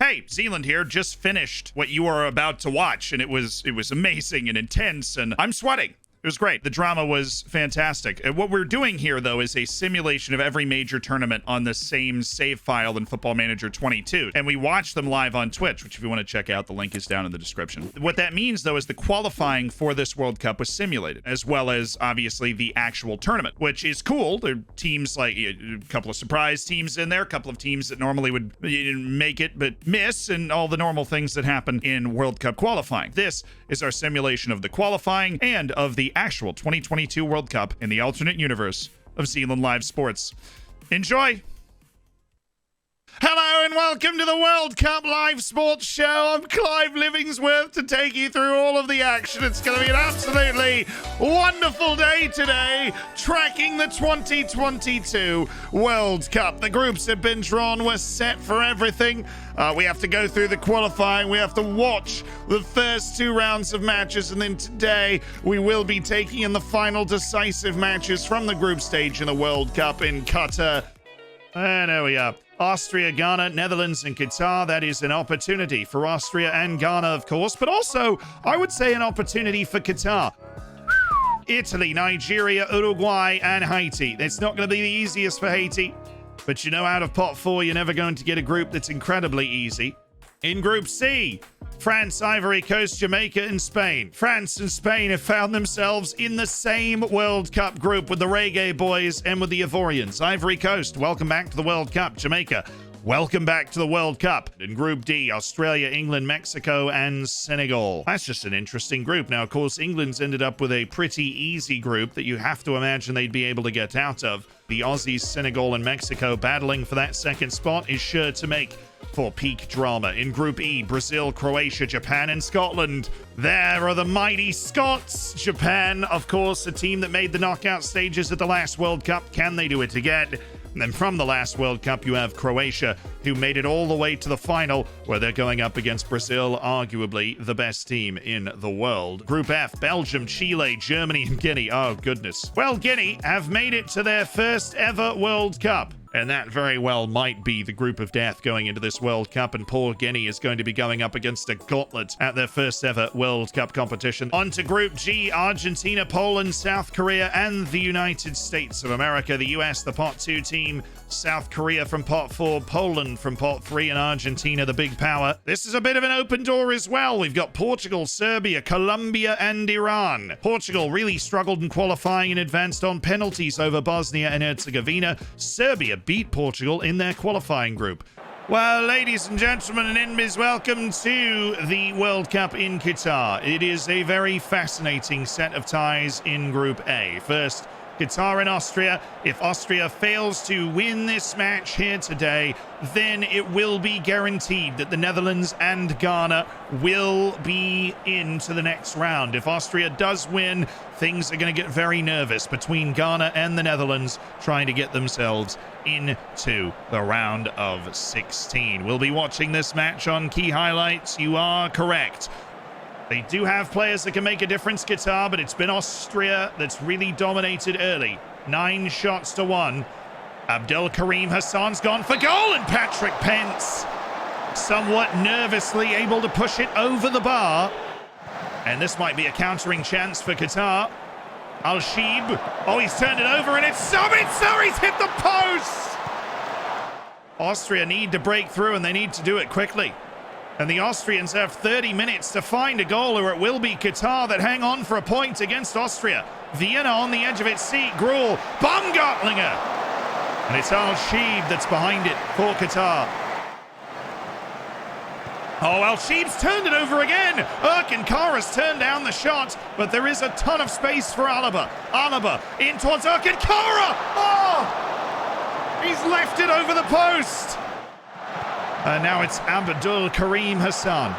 Hey, Zealand here, just finished what you are about to watch, and it was amazing and intense, and I'm sweating. It was great. The drama was fantastic. And what we're doing here, though, is a simulation of every major tournament on the same save file in Football Manager 22. And we watch them live on Twitch, which if you want to check out, the link is down in the description. What that means, though, is the qualifying for this World Cup was simulated, as well as, obviously, the actual tournament, which is cool. There are teams like a couple of surprise teams in there, a couple of teams that normally would make it but miss, and all the normal things that happen in World Cup qualifying. This is our simulation of the qualifying and of the actual 2022 World Cup in the alternate universe of Zealand Live Sports. Enjoy! Hello and welcome to the World Cup Live Sports Show. I'm Clive Livingsworth to take you through all of the action. It's going to be an absolutely wonderful day today, tracking the 2022 World Cup. The groups have been drawn. We're set for everything. We have to go through the qualifying. We have to watch the first two rounds of matches. And then today, we will be taking in the final decisive matches from the group stage in the World Cup in Qatar. And there we are. Austria, Ghana, Netherlands, and Qatar. That is an opportunity for Austria and Ghana, of course, but also, I would say, an opportunity for Qatar. Italy, Nigeria, Uruguay, and Haiti. It's not going to be the easiest for Haiti, but you know, out of pot 4, you're never going to get a group that's incredibly easy. In Group C, France, Ivory Coast, Jamaica, and Spain. France and Spain have found themselves in the same World Cup group with the Reggae Boys and with the Ivorians. Ivory Coast, welcome back to the World Cup. Jamaica, welcome back to the World Cup. In Group D, Australia, England, Mexico, and Senegal. That's just an interesting group. Now, of course, England's ended up with a pretty easy group that you have to imagine they'd be able to get out of. The Aussies, Senegal, and Mexico battling for that second spot is sure to make for peak drama. In Group E, Brazil, Croatia, Japan, and Scotland. There are the mighty Scots. Japan, of course, a team that made the knockout stages at the last World Cup. Can they do it again? And then from the last World Cup, you have Croatia, who made it all the way to the final, where they're going up against Brazil, arguably the best team in the world. Group F, Belgium, Chile, Germany, and Guinea. Oh, goodness. Well, Guinea have made it to their first ever World Cup. And that very well might be the group of death going into this World Cup, and poor Guinea is going to be going up against a gauntlet at their first ever World Cup competition. On to Group G, Argentina, Poland, South Korea, and the United States of America. The US, the pot 2 team, South Korea from pot 4, Poland from pot 3, and Argentina, the big power. This is a bit of an open door as well. We've got Portugal, Serbia, Colombia, and Iran. Portugal really struggled in qualifying and advanced on penalties over Bosnia and Herzegovina. Serbia beat Portugal in their qualifying group. Well, ladies and gentlemen and NBIS, welcome to the World Cup in Qatar. It is a very fascinating set of ties in Group A. First, Qatar and Austria. If Austria fails to win this match here today, then it will be guaranteed that the Netherlands and Ghana will be into the next round. If Austria does win, things are going to get very nervous between Ghana and the Netherlands trying to get themselves into the round of 16. We'll be watching this match on Key Highlights. You are correct. They do have players that can make a difference, Qatar, but it's been Austria that's really dominated early. 9 shots to 1. Abdul Karim Hassan's gone for goal, and Patrick Pence somewhat nervously able to push it over the bar. And this might be a countering chance for Qatar. Al-Sheeb. Oh, he's turned it over, and it's Sabitzer. He's hit the post. Austria need to break through, and they need to do it quickly. And the Austrians have 30 minutes to find a goal, or it will be Qatar that hang on for a point against Austria. Vienna on the edge of its seat. Gruel. Baumgartlinger. And it's Al-Sheeb that's behind it for Qatar. Oh, Al-Sheeb's turned it over again. Erkin Kara's turned down the shot, but there is a ton of space for Alaba. Alaba in towards Erkin Kara. Oh! He's left it over the post. And now it's Abdul Karim Hassan.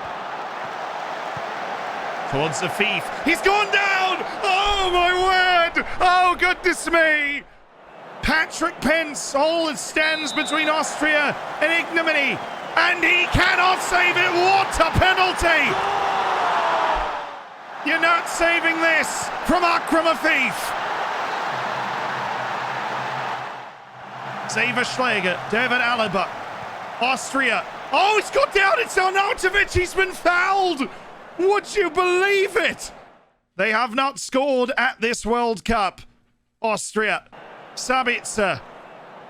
Towards Afif. He's gone down! Oh, my word! Oh, goodness me! Patrick Pence, all that stands between Austria and ignominy. And he cannot save it. What a penalty! You're not saving this from Akram Afif. Xaver Schläger, David Alaba. Austria Oh, it's got down. It's Arnautovic. He's been fouled. Would you believe it? They have not scored at this World Cup. Austria. Sabitzer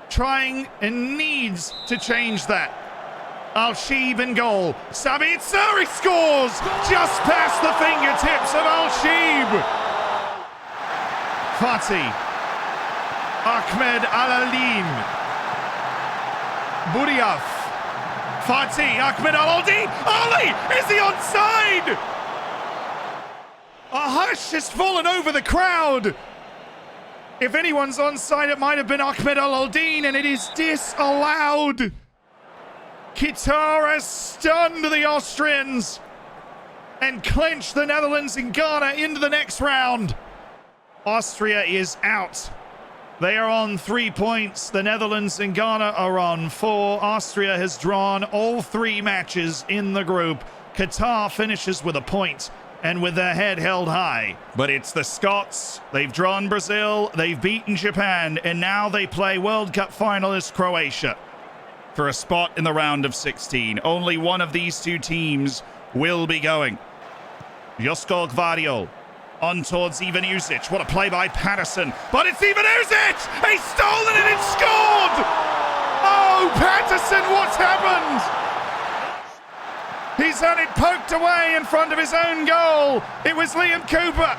trying and needs to change that. Al-Sheeb in goal. Sabitzer, he scores just past the fingertips of Al-Sheeb. Fatih. Ahmed Al-Alim. Buriaf. Fatih. Ahmed Al-Aldin. Ali! Is he onside? A hush has fallen over the crowd. If anyone's onside, it might have been Ahmed Al-Aldin, and it is disallowed. Qatar has stunned the Austrians and clinched the Netherlands and Ghana into the next round. Austria is out. They are on 3 points. The Netherlands and Ghana are on 4. Austria has drawn all 3 matches in the group. Qatar finishes with a point and with their head held high. But it's the Scots. They've drawn Brazil. They've beaten Japan. And now they play World Cup finalist Croatia for a spot in the round of 16. Only one of these 2 teams will be going. Josko Gvardiol on towards Ivan Uzic. What a play by Patterson. But it's Ivan Uzic! He's stolen it and scored! Oh, Patterson, what's happened? He's had it poked away in front of his own goal. It was Liam Cooper.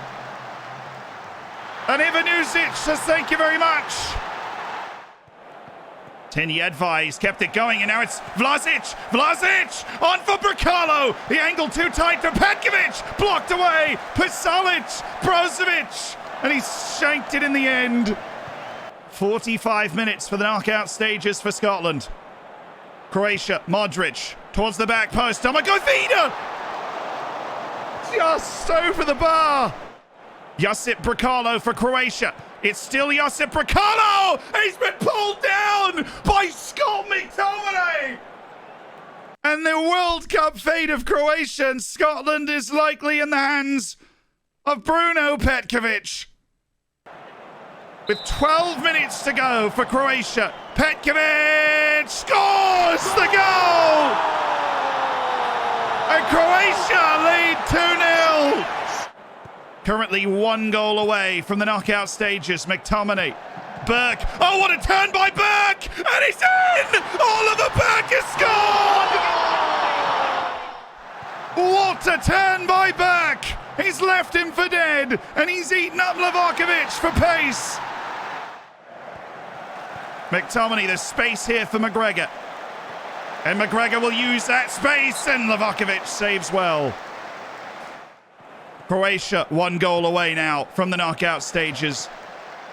And Ivan Uzic says thank you very much. Tenjedva, he's kept it going, and now it's Vlasic. Vlasic on for Bracalo. The angle too tight for Petkovic. Blocked away. Pasalic, Brozovic. And he shanked it in the end. 45 minutes for the knockout stages for Scotland. Croatia, Modric towards the back post. Domagoj just over the bar. Josip Bracalo for Croatia. It's still Josip Bracalo. He's been pulled down by Scott McTominay. And the World Cup fate of Croatia and Scotland is likely in the hands of Bruno Petkovic. With 12 minutes to go for Croatia, Petkovic scores the goal! And Croatia lead 2-0. Currently 1 goal away from the knockout stages. McTominay. Burke. Oh, what a turn by Burke! And he's in! Oliver Burke has scored! What a turn by Burke! He's left him for dead, and he's eaten up Livakovic for pace. McTominay, there's space here for McGregor. And McGregor will use that space, and Livakovic saves well. Croatia 1 goal away now from the knockout stages.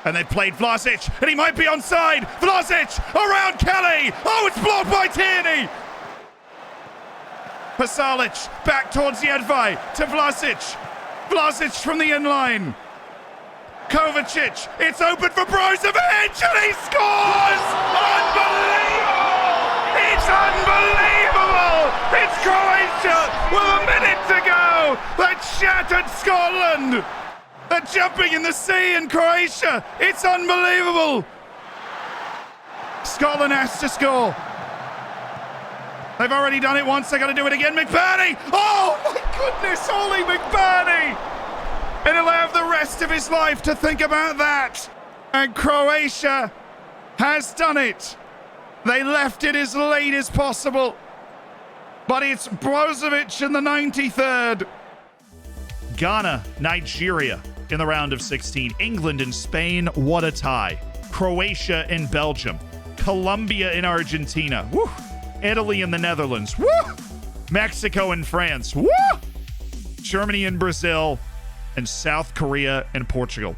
And they've played Vlasic, and he might be onside. Vlasic around Kelly. Oh, it's blocked by Tierney. Pasalic back towards Jedvaj to Vlasic. Vlasic from the in-line. Kovacic, it's open for Brozovic, and he scores! Unbelievable! It's unbelievable! It's Croatia with a minute to go! That shattered Scotland! They're jumping in the sea in Croatia! It's unbelievable! Scotland has to score. They've already done it once, they're going to do it again. McBurney! Oh my goodness, Ollie McBurney! And he'll have the rest of his life to think about that. And Croatia has done it. They left it as late as possible. But it's Brozovic in the 93rd. Ghana, Nigeria in the round of 16. England and Spain, what a tie. Croatia and Belgium. Colombia and Argentina. Woo! Italy and the Netherlands. Woo! Mexico and France. Woo! Germany and Brazil. And South Korea and Portugal.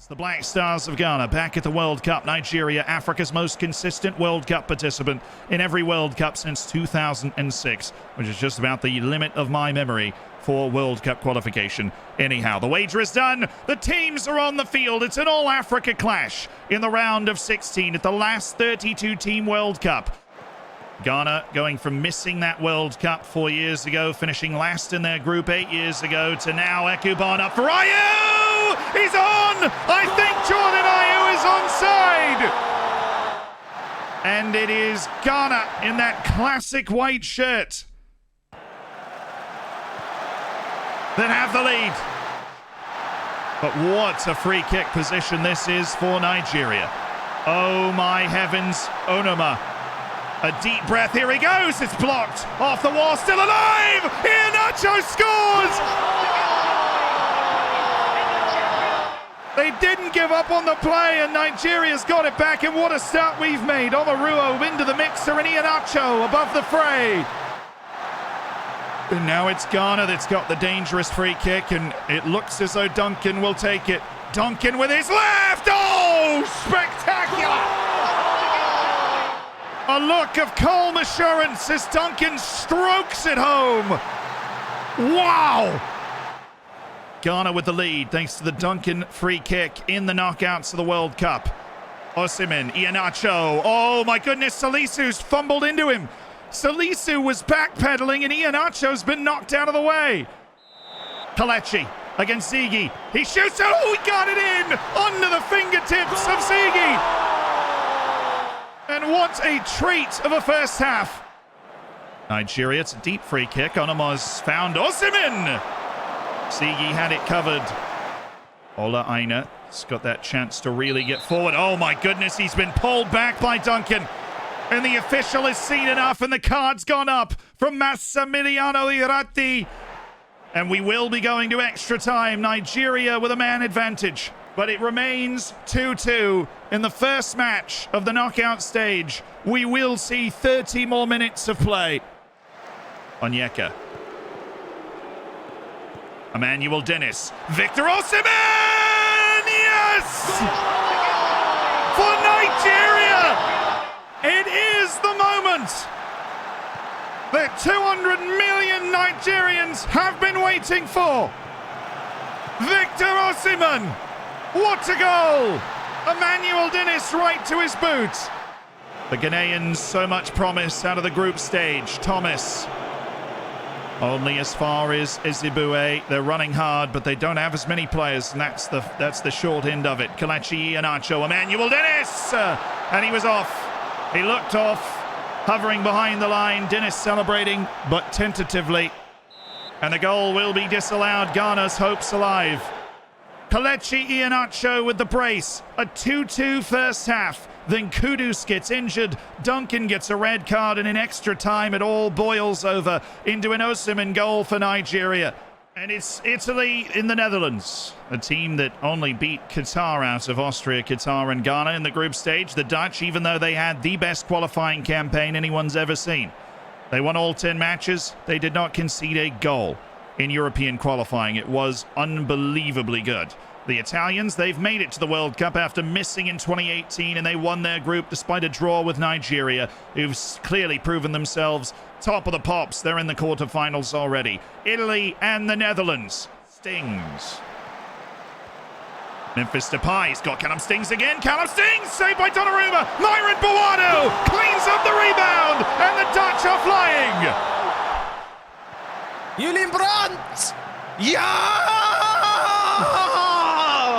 The Black Stars of Ghana back at the World Cup. Nigeria, Africa's most consistent World Cup participant in every World Cup since 2006, which is just about the limit of my memory for World Cup qualification. Anyhow, the wager is done. The teams are on the field. It's an all-Africa clash in the round of 16 at the last 32-team World Cup. Ghana going from missing that World Cup 4 years ago, finishing last in their group 8 years ago, to now Ekuban up for Ayew! He's on! I think Jordan Ayew is onside! And it is Ghana in that classic white shirt that have the lead. But what a free kick position this is for Nigeria. Oh my heavens, Onoma. A deep breath, here he goes, it's blocked. Off the wall, still alive! Iheanacho scores! They didn't give up on the play and Nigeria's got it back, and what a start we've made. Omaruo into the mixer and Iheanacho above the fray. And now it's Ghana that's got the dangerous free kick, and it looks as though Duncan will take it. Duncan with his left! Oh, spectacular! A look of calm assurance as Duncan strokes it home. Wow! Ghana with the lead thanks to the Duncan free kick in the knockouts of the World Cup. Osimhen, Iheanacho. Oh my goodness, Salisu's fumbled into him. Salisu was backpedaling and Iheanacho's been knocked out of the way. Kelechi against Ziggy. He shoots. Oh, he got it in under the fingertips of Ziggy. And what a treat of a first half. Nigeria, it's a deep free kick. Onoma's found Osimhen. Ziggy had it covered. Ola Aina's got that chance to really get forward. Oh my goodness, he's been pulled back by Duncan. And the official has seen enough and the card's gone up from Massimiliano Irati. And we will be going to extra time. Nigeria with a man advantage. But it remains 2-2 in the first match of the knockout stage. We will see 30 more minutes of play. Onyeka. Emmanuel Dennis. Victor Osimhen! Yes! For Nigeria! It is the moment that 200 million Nigerians have been waiting for. Victor Osimhen! What a goal! Emmanuel Dennis right to his boot. The Ghanaians, so much promise out of the group stage. Thomas. Only as far as Ezebue. They're running hard, but they don't have as many players, and that's the short end of it. Kelechi Iheanacho, Emmanuel Dennis! And he was off. He looked off, hovering behind the line. Dennis celebrating, but tentatively. And the goal will be disallowed. Ghana's hopes alive. Kelechi Iheanacho with the brace. A 2-2 first half. Then Kudus gets injured. Duncan gets a red card, and in extra time it all boils over into an Osimhen goal for Nigeria. And it's Italy in the Netherlands, a team that only beat Qatar out of Austria, Qatar and Ghana in the group stage. The Dutch, even though they had the best qualifying campaign anyone's ever seen. They won all 10 matches. They did not concede a goal in European qualifying. It was unbelievably good. The Italians, they've made it to the World Cup after missing in 2018, and they won their group despite a draw with Nigeria, who've clearly proven themselves top of the pops. They're in the quarterfinals already. Italy and the Netherlands. Stings. Memphis Depay's got Callum Stings again. Callum Stings saved by Donnarumma. Myron Bawado cleans up the rebound, and the Dutch are flying. Julian Brandt! Yeah!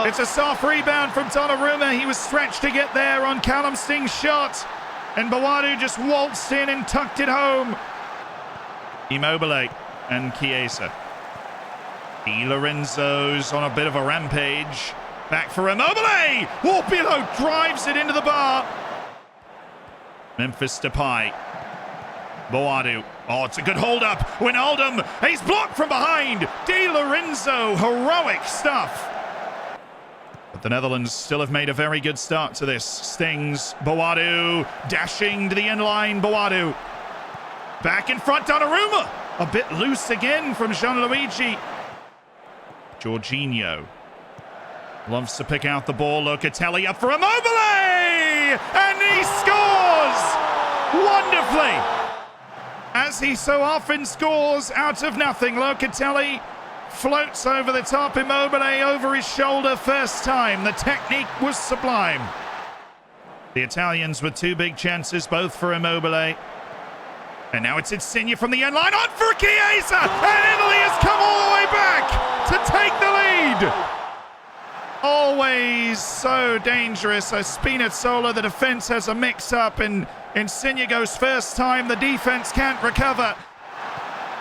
It's a soft rebound from Donnarumma. He was stretched to get there on Callum Sting's shot. And Bawadu just waltzed in and tucked it home. Immobile and Chiesa. Di Lorenzo's on a bit of a rampage. Back for Immobile! Warpilo drives it into the bar. Memphis Depay. Bawadu. Oh, it's a good hold-up. Wijnaldum. He's blocked from behind. Di Lorenzo. Heroic stuff. But the Netherlands still have made a very good start to this. Stings. Bawadu. Dashing to the end line. Bawadu. Back in front. Donnarumma. A bit loose again from Gianluigi. Jorginho. Loves to pick out the ball. Locatelli up for Immobile! And he scores! Wonderfully! As he so often scores out of nothing, Locatelli floats over the top. Immobile over his shoulder first time. The technique was sublime. The Italians with two big chances, both for Immobile. And now it's Insigne from the end line. On for Chiesa! And Italy has come all the way back to take the lead. Always so dangerous. Spinazzola, the defense has a mix-up, and Insigne goes first time. The defense can't recover.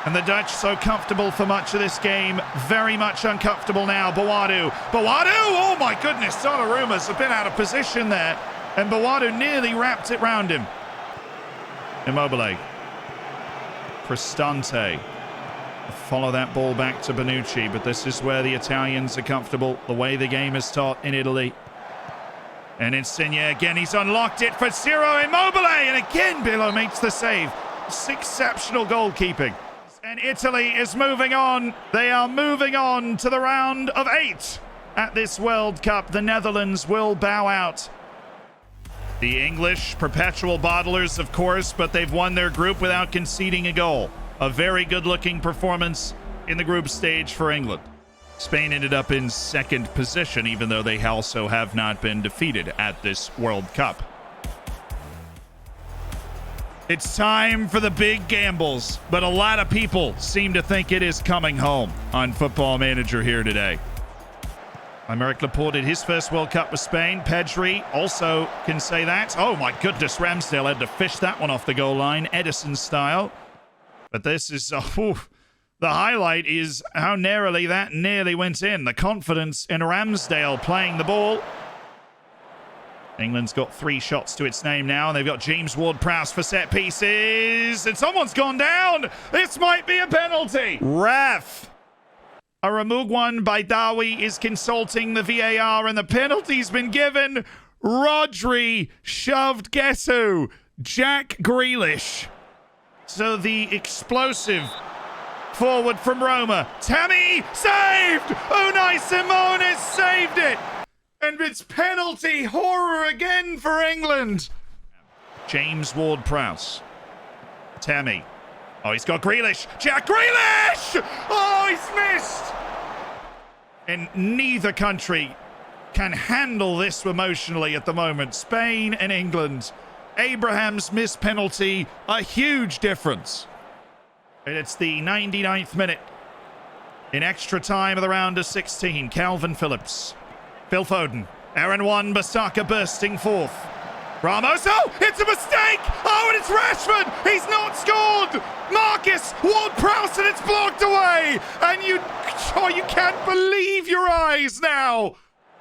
And the Dutch so comfortable for much of this game. Very much uncomfortable now. Bawadu. Oh my goodness. Donnarumma's a bit out of position there. And Bawadu nearly wrapped it round him. Immobile. Cristante. Follow that ball back to Bonucci, but this is where the Italians are comfortable, the way the game is taught in Italy. And Insigne again, he's unlocked it for Ciro Immobile, and again Billo makes the save. Exceptional goalkeeping. And Italy is moving on. They are moving on to the round of 8 at this World Cup. The Netherlands will bow out. The English, perpetual bottlers, of course, but they've won their group without conceding a goal. A very good-looking performance in the group stage for England. Spain ended up in second position, even though they also have not been defeated at this World Cup. It's time for the big gambles, but a lot of people seem to think it is coming home on Football Manager here today. Aymeric Laporte did his first World Cup with Spain. Pedri also can say that. Oh my goodness, Ramsdale had to fish that one off the goal line, Edison style. But this is, the highlight is how narrowly that nearly went in. The confidence in Ramsdale playing the ball. England's got 3 shots to its name now, and they've got James Ward-Prowse for set pieces. And someone's gone down. This might be a penalty. Ref. Aramugwan Baidawi is consulting the VAR, and the penalty's been given. Rodri shoved, guess who? Jack Grealish. So the explosive forward from Roma. Tammy saved! Unai Simon has saved it! And it's penalty horror again for England. James Ward-Prowse. Tammy. Oh, he's got Grealish. Jack Grealish! Oh, he's missed! And neither country can handle this emotionally at the moment. Spain and England. Abraham's missed penalty, a huge difference. And it's the 99th minute. In extra time of the round of 16, Calvin Phillips. Phil Foden. Aaron Wan-Bissaka bursting forth. Ramos, oh, it's a mistake! Oh, and it's Rashford! He's not scored! Marcus Ward-Prowse, and it's blocked away! And you can't believe your eyes now!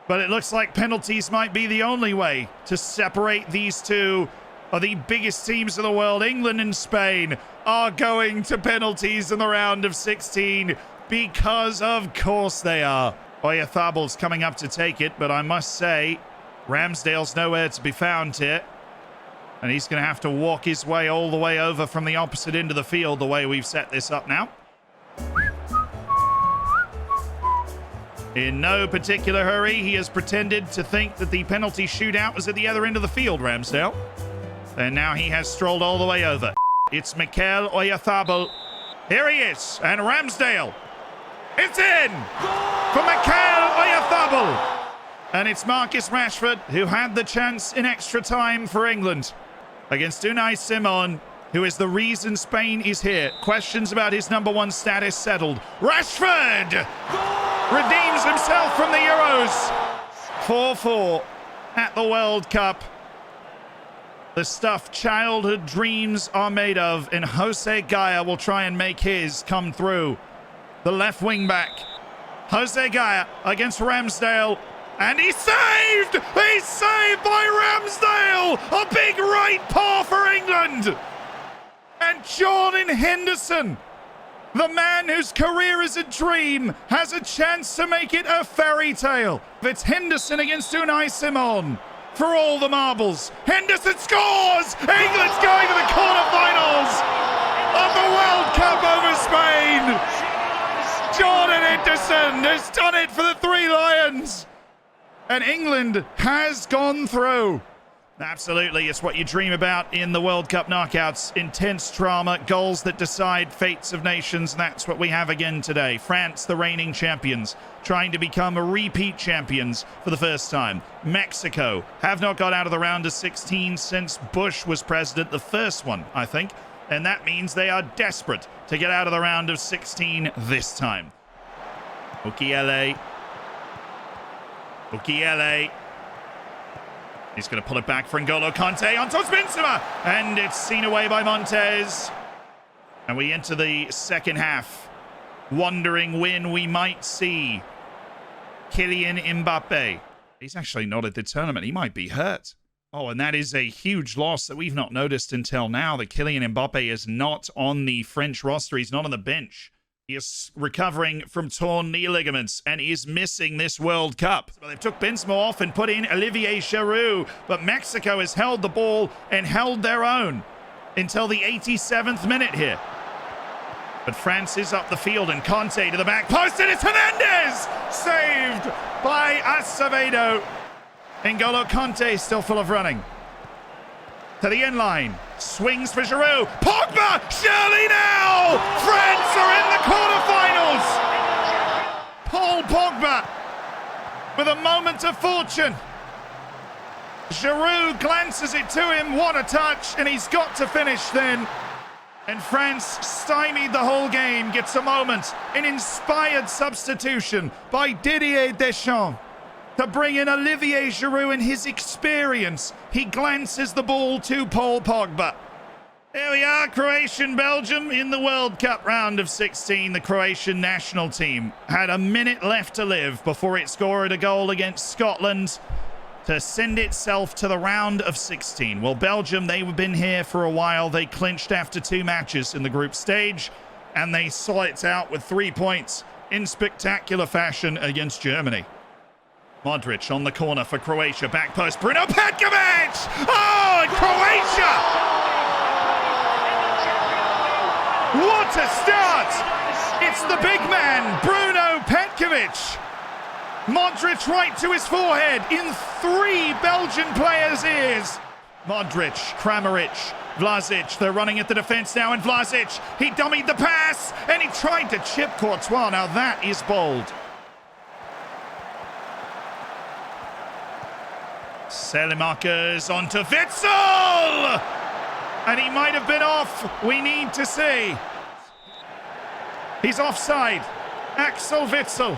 But it looks like penalties might be the only way to separate these two of the biggest teams in the world. England and Spain are going to penalties in the round of 16 because of course they are. Oyathable's coming up to take it, but I must say Ramsdale's nowhere to be found here. And he's going to have to walk his way all the way over from the opposite end of the field the way we've set this up now. In no particular hurry, he has pretended to think that the penalty shootout was at the other end of the field, Ramsdale. And now he has strolled all the way over. It's Mikel Oyarzabal. Here he is, and Ramsdale. It's in for Mikel Oyarzabal. And it's Marcus Rashford who had the chance in extra time for England against Unai Simon, who is the reason Spain is here. Questions about his #1 status settled. Rashford redeems himself from the Euros. 4-4 at the World Cup. The stuff childhood dreams are made of, and Jose Gaya will try and make his come through. The left wing back. Jose Gaya against Ramsdale. And he's saved! He's saved by Ramsdale! A big right paw for England! And Jordan Henderson, the man whose career is a dream, has a chance to make it a fairy tale. It's Henderson against Unai Simon. For all the marbles. Henderson scores! England's going to the quarterfinals of the World Cup over Spain! Jordan Henderson has done it for the Three Lions! And England has gone through. Absolutely, it's what you dream about in the World Cup knockouts. Intense drama, goals that decide fates of nations, and that's what we have again today. France, the reigning champions, trying to become repeat champions for the first time. Mexico have not got out of the round of 16 since Bush was president, the first one, I think. And that means they are desperate to get out of the round of 16 this time. Okiele. Ukiele. He's going to pull it back for N'Golo Kante on towards Benzema. And it's seen away by Montez. And we enter the second half, wondering when we might see Kylian Mbappe. He's actually not at the tournament. He might be hurt. Oh, and that is a huge loss that we've not noticed until now, that Kylian Mbappe is not on the French roster. He's not on the bench. He is recovering from torn knee ligaments and is missing this World Cup. Well, they've took Benzema off and put in Olivier Giroud, but Mexico has held the ball and held their own until the 87th minute here. But France is up the field, and Conte to the back post, and it's Hernandez! Saved by Acevedo. N'Golo Kante still full of running. To the end line. Swings for Giroud. Pogba! Surely now! France are in the quarterfinals! Paul Pogba with a moment of fortune. Giroud glances it to him. What a touch. And he's got to finish then. And France, stymied the whole game, gets a moment. An inspired substitution by Didier Deschamps to bring in Olivier Giroud and his experience. He glances the ball to Paul Pogba. There we are, Croatian-Belgium in the World Cup round of 16. The Croatian national team had a minute left to live before it scored a goal against Scotland to send itself to the round of 16. Well, Belgium, they've been here for a while. They clinched after 2 matches in the group stage, and they saw it out with 3 points in spectacular fashion against Germany. Modric on the corner for Croatia. Back post, Bruno Petkovic! Oh, and Croatia! What a start! It's the big man, Bruno Petkovic. Modric right to his forehead in 3 Belgian players' ears. Modric, Kramaric, Vlasic, they're running at the defense now, and Vlasic, he dummied the pass, and he tried to chip Courtois. Now that is bold. Selemakers onto Witsel! And he might have been off. We need to see. He's offside. Axel Witsel.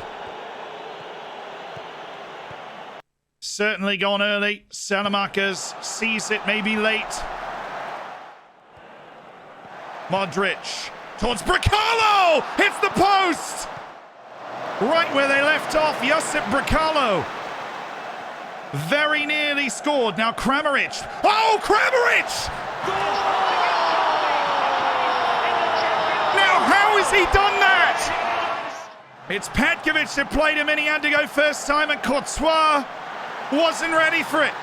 Certainly gone early. Selemakers sees it maybe late. Modric towards Bricalo! Hits the post! Right where they left off, Josip Bricalo. Very nearly scored. Now Kramaric. Oh, Kramaric! Now, how has he done that? It's Petkovic that played him, and he had to go first time, and Courtois wasn't ready for it.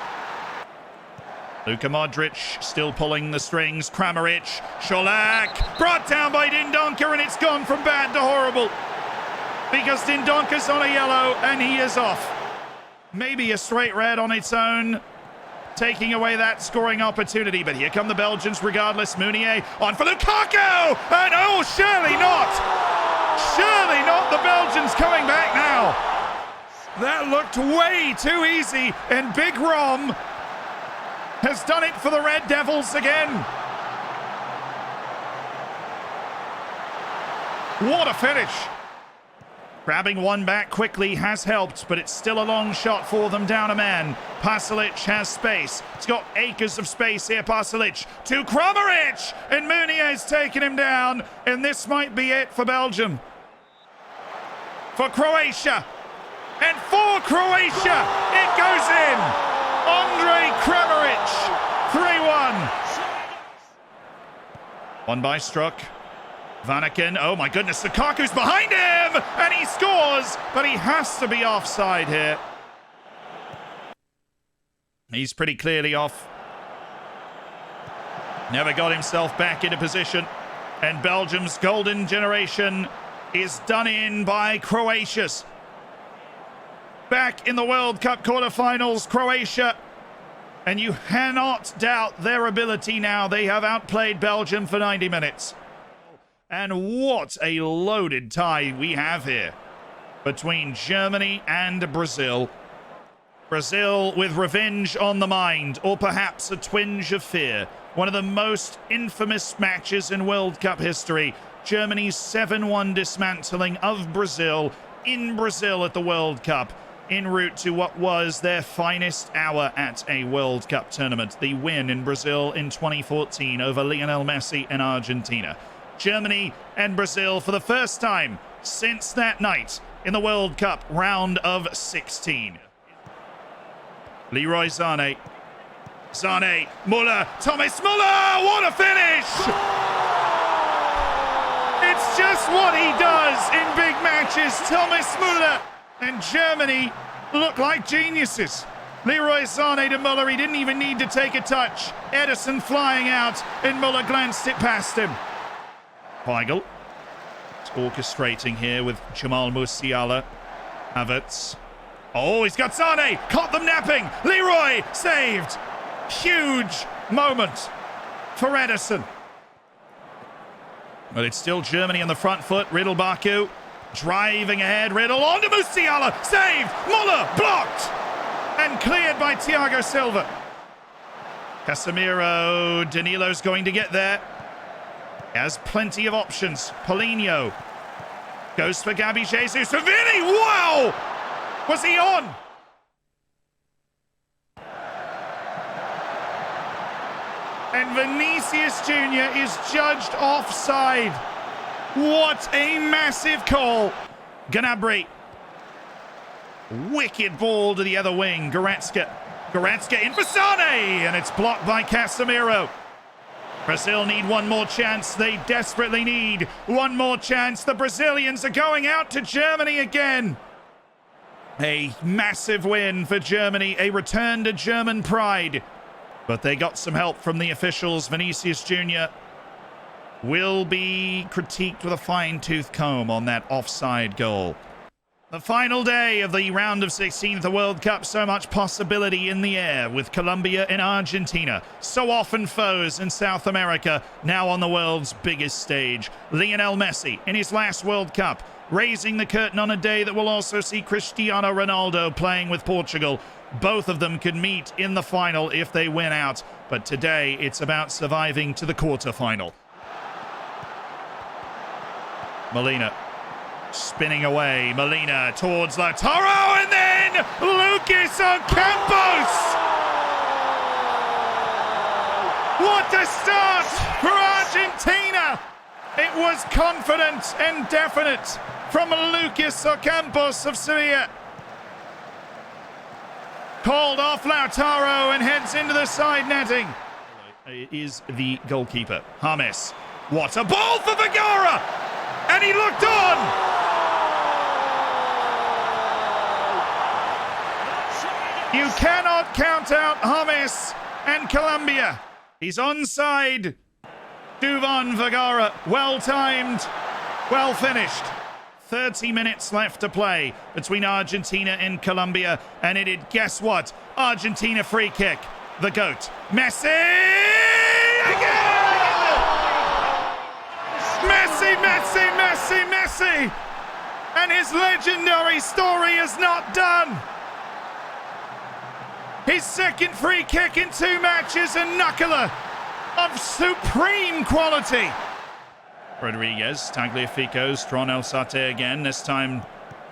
Luka Modric still pulling the strings. Kramaric, Šolak, brought down by Dendoncker, and it's gone from bad to horrible because Dendonker's on a yellow and he is off. Maybe a straight red on its own, taking away that scoring opportunity. But here come the Belgians regardless. Meunier on for Lukaku, and oh, surely not. Surely not, the Belgians coming back now. That looked way too easy, and Big Rom has done it for the Red Devils again. What a finish. Grabbing one back quickly has helped, but it's still a long shot for them down a man. Pasalic has space. It's got acres of space here, Pasalic to Kramaric, and Meunier's taken him down, and this might be it for Belgium. For Croatia. And for Croatia, it goes in. Andre Kramaric, 3-1. One by Struck. Vanaken, oh my goodness, Lukaku's behind him, and he scores, but he has to be offside here. He's pretty clearly off. Never got himself back into position, and Belgium's golden generation is done in by Croatia's. Back in the World Cup quarterfinals, Croatia, and you cannot doubt their ability now. They have outplayed Belgium for 90 minutes. And what a loaded tie we have here between Germany and Brazil. Brazil with revenge on the mind, or perhaps a twinge of fear. One of the most infamous matches in World Cup history. Germany's 7-1 dismantling of Brazil in Brazil at the World Cup en route to what was their finest hour at a World Cup tournament, the win in Brazil in 2014 over Lionel Messi and Argentina. Germany and Brazil for the first time since that night in the World Cup round of 16. Leroy Sané. Sané, Müller, Thomas Müller, what a finish! It's just what he does in big matches, Thomas Müller. And Germany look like geniuses. Leroy Sané to Müller, he didn't even need to take a touch. Ederson flying out, and Müller glanced it past him. Weigl orchestrating here with Jamal Musiala. Havertz. Oh, he's got Sané, caught them napping. Leroy saved. Huge moment for Ederson. But it's still Germany on the front foot. Riddle Baku driving ahead. Riddle on to Musiala. Saved. Müller blocked. And cleared by Thiago Silva. Casemiro. Danilo's going to get there. He has plenty of options. Paulinho goes for Gabi Jesus. Vini. Wow! Was he on? And Vinicius Jr. is judged offside. What a massive call. Gnabry. Wicked ball to the other wing. Goretzka in for Sané. And it's blocked by Casemiro. Brazil need one more chance. They desperately need one more chance. The Brazilians are going out to Germany again. A massive win for Germany. A return to German pride. But they got some help from the officials. Vinicius Jr. will be critiqued with a fine-tooth comb on that offside goal. The final day of the round of 16 of the World Cup. So much possibility in the air with Colombia and Argentina. So often foes in South America, now on the world's biggest stage. Lionel Messi in his last World Cup, raising the curtain on a day that will also see Cristiano Ronaldo playing with Portugal. Both of them could meet in the final if they win out. But today, it's about surviving to the quarterfinal. Molina spinning away. Molina towards Lautaro, and then Lucas Ocampos! What a start for Argentina! It was confident and definite from Lucas Ocampos of Sevilla. Called off Lautaro and heads into the side netting. It is the goalkeeper, James. What a ball for Vergara! And he looked on! You cannot count out James and Colombia. He's onside. Duvan Vergara, well timed, well finished. 30 minutes left to play between Argentina and Colombia. And it did, guess what? Argentina free kick. The GOAT. Messi! Again! Messi, Messi, Messi, Messi! And his legendary story is not done. His second free kick in 2 matches, a knuckler of supreme quality. Rodriguez, Tagliafico, Stron El Sate again, this time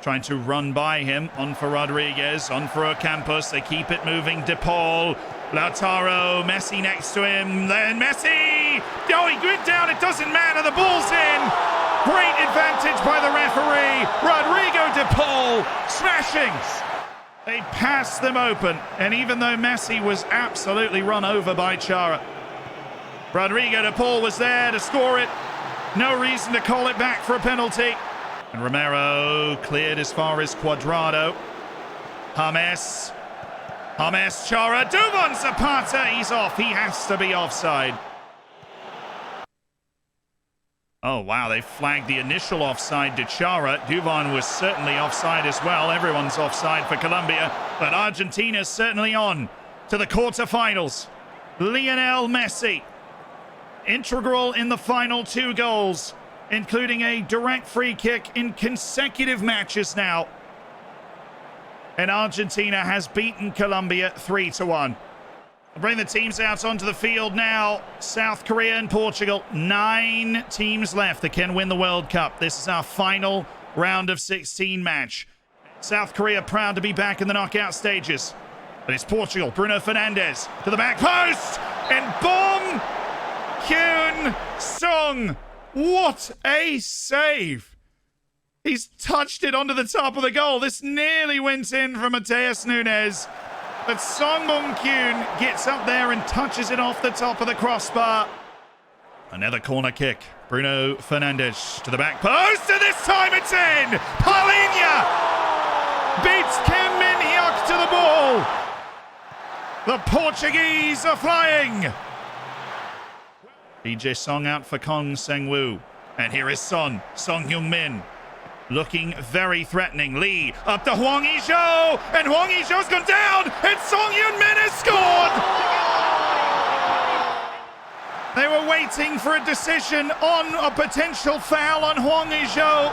trying to run by him. On for Rodriguez, on for Ocampos, they keep it moving. De Paul, Lautaro, Messi next to him, then Messi! Oh, he went down, it doesn't matter, the ball's in! Great advantage by the referee, Rodrigo De Paul, smashing! They passed them open, and even though Messi was absolutely run over by Chara, Rodrigo De Paul was there to score it. No reason to call it back for a penalty. And Romero cleared as far as Cuadrado. James, Chara, Duvan Zapata, he's off. He has to be offside. Oh, wow, they flagged the initial offside to Chara. Duvan was certainly offside as well. Everyone's offside for Colombia, but Argentina's certainly on to the quarterfinals. Lionel Messi, integral in the final 2 goals, including a direct free kick in consecutive matches now. And Argentina has beaten Colombia 3-1. I'll bring the teams out onto the field now. South Korea and Portugal. 9 teams left that can win the World Cup. This is our final round of 16 match. South Korea proud to be back in the knockout stages. But it's Portugal. Bruno Fernandes to the back post. And Bom Kyun Song. What a save. He's touched it onto the top of the goal. This nearly went in from Mateus Nunes. But Song Bom Kyun gets up there and touches it off the top of the crossbar. Another corner kick. Bruno Fernandes to the back post. And this time it's in. Paulinho beats Kim Min-hyuk to the ball. The Portuguese are flying. DJ Song out for Kong Sang-woo. And here is Son Heung-min. Looking very threatening. Lee up to Hwang Hee-jo. And Hwang Hee-jo's gone down. And Song Heung-min has scored. They were waiting for a decision on a potential foul on Hwang Hee-jo.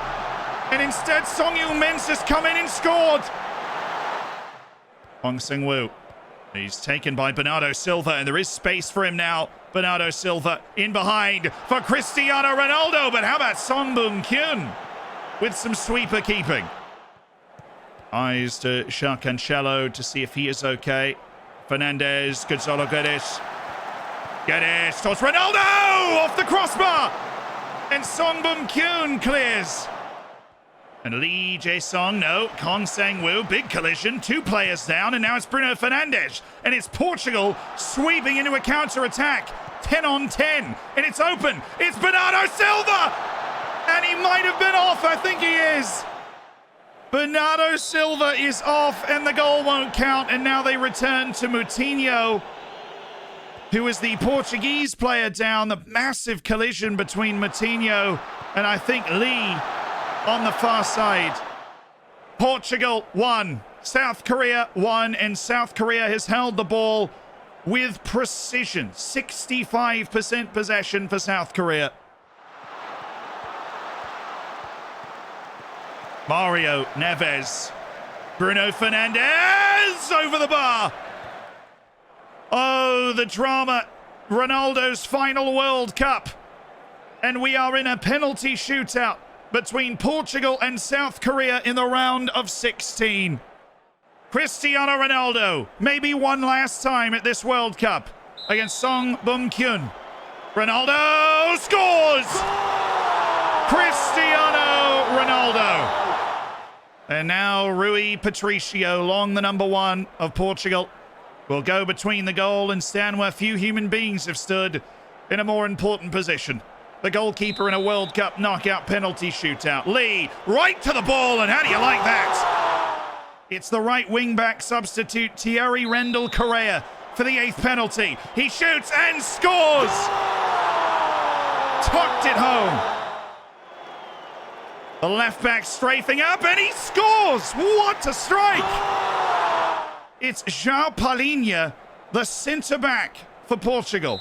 And instead, Song Heung-min's just come in and scored. Hwang Sang-woo. He's taken by Bernardo Silva, and there is space for him now. Bernardo Silva in behind for Cristiano Ronaldo. But how about Song Bum Kyun with some sweeper keeping? Eyes to Shaq Cancelo to see if he is okay. Fernandes, Gonzalo Guedes. Guedes towards Ronaldo off the crossbar. And Song Bum Kyun clears. And Lee Jae-sung, no, Kong Sang-woo, big collision, 2 players down, and now it's Bruno Fernandes. And it's Portugal sweeping into a counter-attack. 10 on 10, and it's open. It's Bernardo Silva! And he might have been off, I think he is. Bernardo Silva is off, and the goal won't count, and now they return to Moutinho, who is the Portuguese player down. The massive collision between Moutinho and I think Lee on the far side. Portugal 1, South Korea 1, and South Korea has held the ball with precision. 65% possession for South Korea. Mario Neves. Bruno Fernandes over the bar. Oh, the drama. Ronaldo's final World Cup. And we are in a penalty shootout between Portugal and South Korea in the round of 16. Cristiano Ronaldo, maybe one last time at this World Cup against Song Bum Kyun. Ronaldo scores! Cristiano Ronaldo. And now Rui Patricio, long the number 1 of Portugal, will go between the goal and stand where few human beings have stood in a more important position. The goalkeeper in a World Cup knockout penalty shootout. Lee, right to the ball, and how do you like that? It's the right wing-back substitute, Thierry Rendell Correa, for the 8th penalty. He shoots and scores! Tucked it home. The left-back strafing up, and he scores! What a strike! It's João Paulinho, the centre-back for Portugal.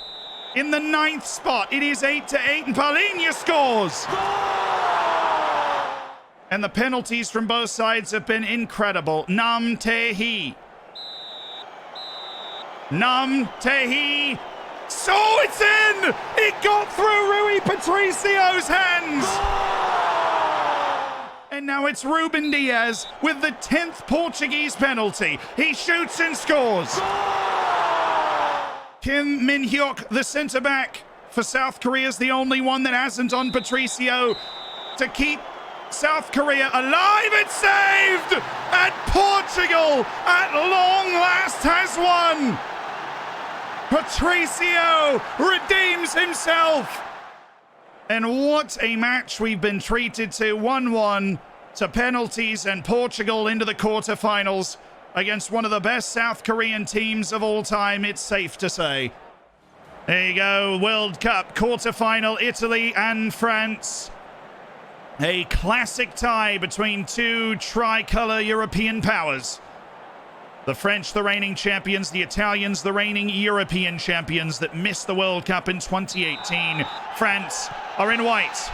In the 9th spot, it is 8-8, and Paulinho scores! And the penalties from both sides have been incredible. Nam Tae-hee. Nam Tae-hee. So it's in! It got through Rui Patricio's hands! And now it's Ruben Diaz with the 10th Portuguese penalty. He shoots and scores. Kim Min-hyuk, the centre-back for South Korea, is the only one that hasn't on Patricio to keep South Korea alive. It's saved! And Portugal, at long last, has won. Patricio redeems himself. And what a match we've been treated to. 1-1 to penalties, and Portugal into the quarterfinals against one of the best South Korean teams of all time, it's safe to say. There you go, World Cup quarterfinal, Italy and France. A classic tie between 2 tricolour European powers. The French, the reigning champions, the Italians, the reigning European champions that missed the World Cup in 2018. France are in white.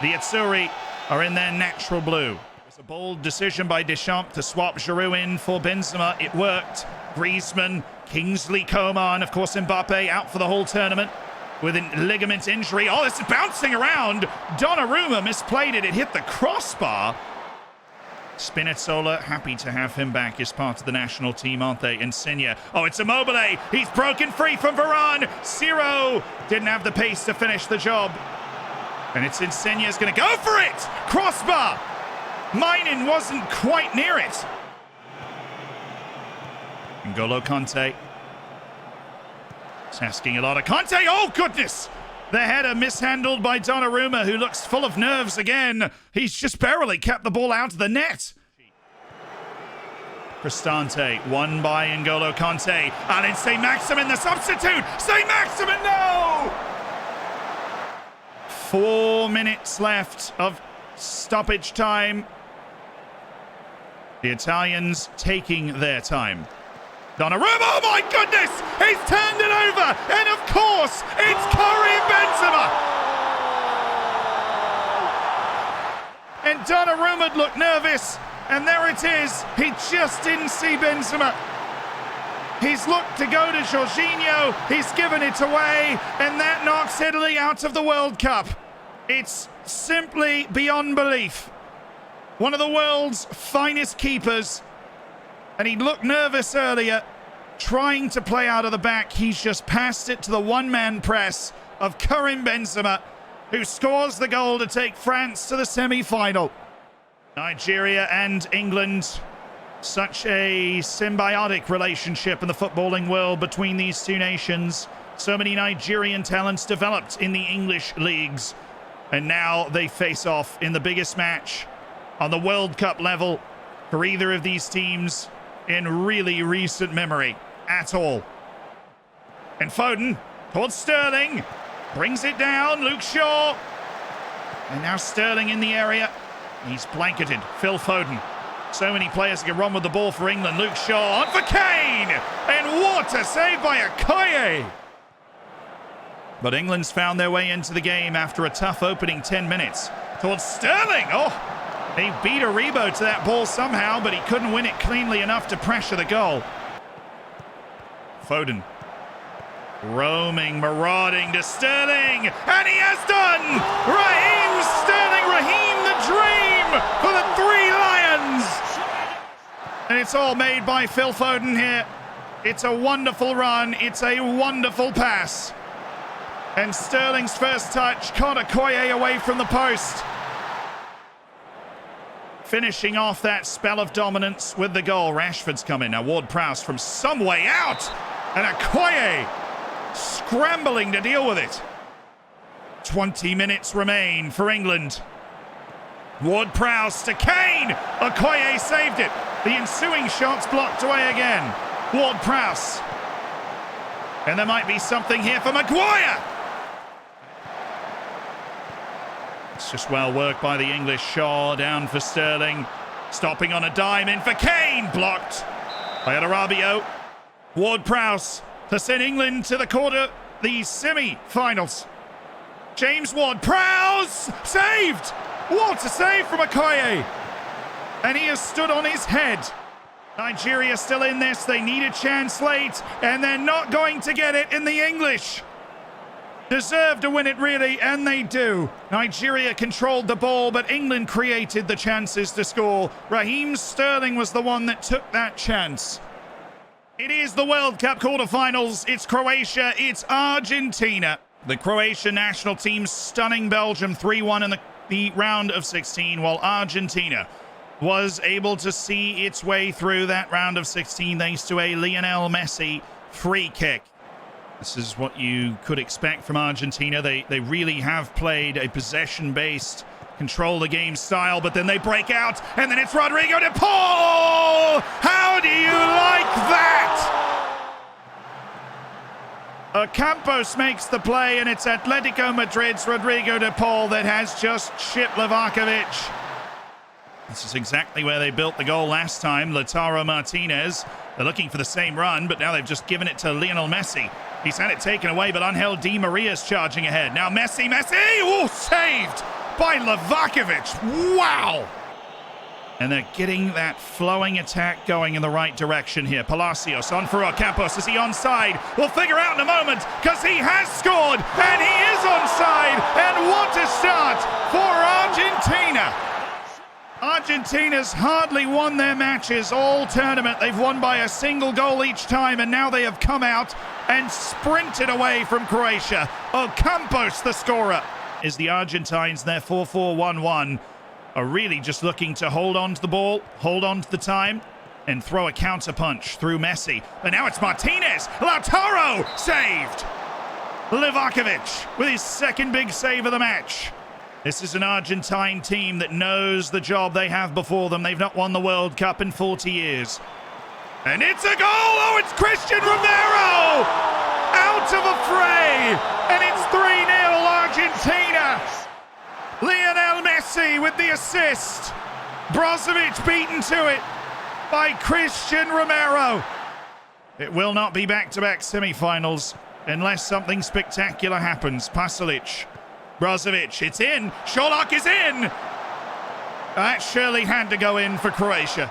The Azzurri are in their natural blue. It was a bold decision by Deschamps to swap Giroud in for Benzema. It worked. Griezmann, Kingsley Coman, of course Mbappe out for the whole tournament with a ligament injury. Oh, this is bouncing around. Donnarumma misplayed it. It hit the crossbar. Spinazzola, happy to have him back as part of the national team, aren't they? Insigne. Oh, it's Immobile. He's broken free from Varane. Ciro didn't have the pace to finish the job. And it's Insigne's going to go for it. Crossbar. Mainin wasn't quite near it. N'Golo Kanté. It's asking a lot of Kanté. Oh, goodness. The header mishandled by Donnarumma, who looks full of nerves again. He's just barely kept the ball out of the net. Cristante, won by N'Golo Kanté. Alain Saint-Maximin, the substitute. Saint-Maximin, no! 4 minutes left of stoppage time. The Italians taking their time. Donnarumma, oh my goodness! He's turned it over! And of course, it's Karim Benzema! And Donnarumma looked nervous, and there it is. He just didn't see Benzema. He's looked to go to Jorginho, he's given it away, and that knocks Italy out of the World Cup. It's simply beyond belief. One of the world's finest keepers. And he looked nervous earlier, trying to play out of the back. He's just passed it to the one-man press of Karim Benzema, who scores the goal to take France to the semi-final. Nigeria and England, such a symbiotic relationship in the footballing world between these two nations. So many Nigerian talents developed in the English leagues. And now they face off in the biggest match on the World Cup level for either of these teams in really recent memory at all. And Foden towards Sterling, brings it down, Luke Shaw. And now Sterling in the area. He's blanketed, Phil Foden. So many players can run with the ball for England. Luke Shaw on for Kane! And what a save by Okoye! But England's found their way into the game after a tough opening 10 minutes. Towards Sterling! Oh! He beat Aribo to that ball somehow, but he couldn't win it cleanly enough to pressure the goal. Foden. Roaming, marauding to Sterling. And he has done! Raheem Sterling, Raheem the Dream for the Three Lions! And it's all made by Phil Foden here. It's a wonderful run. It's a wonderful pass. And Sterling's first touch caught Okoye away from the post. Finishing off that spell of dominance with the goal. Rashford's come in. Now Ward-Prowse from some way out. And Okoye scrambling to deal with it. 20 minutes remain for England. Ward-Prowse to Kane. Okoye saved it. The ensuing shots blocked away again. Ward-Prowse. And there might be something here for Maguire. It's just well worked by the English. Shaw down for Sterling. Stopping on a dime in for Kane. Blocked by Arabio. Ward-Prowse to send England to the semi-finals. James Ward-Prowse saved. What a save from Okoye. And he has stood on his head. Nigeria still in this. They need a chance late, and they're not going to get it in the English. Deserve to win it, really, and they do. Nigeria controlled the ball, but England created the chances to score. Raheem Sterling was the one that took that chance. It is the World Cup quarterfinals. It's Croatia, it's Argentina. The Croatian national team stunning Belgium 3-1 in the round of 16, while Argentina was able to see its way through that round of 16 thanks to a Lionel Messi free kick. This is what you could expect from Argentina. They really have played a possession-based, control the game style, but then they break out, and then it's Rodrigo de Paul! How do you like that? Campos makes the play, and it's Atletico Madrid's Rodrigo de Paul that has just chipped Livakovic. This is exactly where they built the goal last time. Lautaro Martinez. They're looking for the same run, but now they've just given it to Lionel Messi. He's had it taken away, but Angel Di Maria's charging ahead. Now Messi! Oh, saved by Livakovic. Wow! And they're getting that flowing attack going in the right direction here. Palacios on for Campos. Is he onside? We'll figure out in a moment, because he has scored, and he is onside. And what a start for Argentina. Argentina's hardly won their matches all tournament. They've won by a single goal each time, and now they have come out and sprinted away from Croatia. Ocampos, the scorer. Is the Argentines, their 4-4-1-1, are really just looking to hold on to the ball, hold on to the time, and throw a counter-punch through Messi. But now it's Martinez. Lautaro saved. Livakovic with his second big save of the match. This is an Argentine team that knows the job they have before them. They've not won the World Cup in 40 years. And it's a goal! Oh, it's Christian Romero! Out of a fray! And it's 3-0 Argentina! Lionel Messi with the assist. Brozovic beaten to it by Christian Romero. It will not be back-to-back semi-finals unless something spectacular happens. Pasalic. Brozovic, it's in. Sherlock is in. That surely had to go in for Croatia.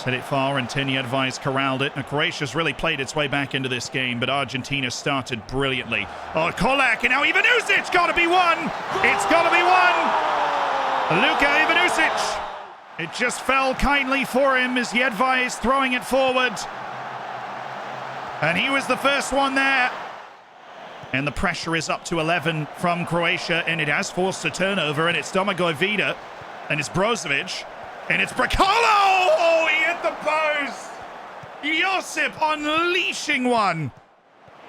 Hit it far, and Tiniadvais corralled it. And Croatia's really played its way back into this game, but Argentina started brilliantly. Oh, Kolak, and now Ivanusic, got to be one. It's got to be one. Luka Ivanusic. It just fell kindly for him as Jedvaj is throwing it forward. And he was the first one there. And the pressure is up to 11 from Croatia, and it has forced a turnover, and it's Domagoj Vida, and it's Brozovic, and it's Bracolo! Oh, he hit the post! Josip unleashing one.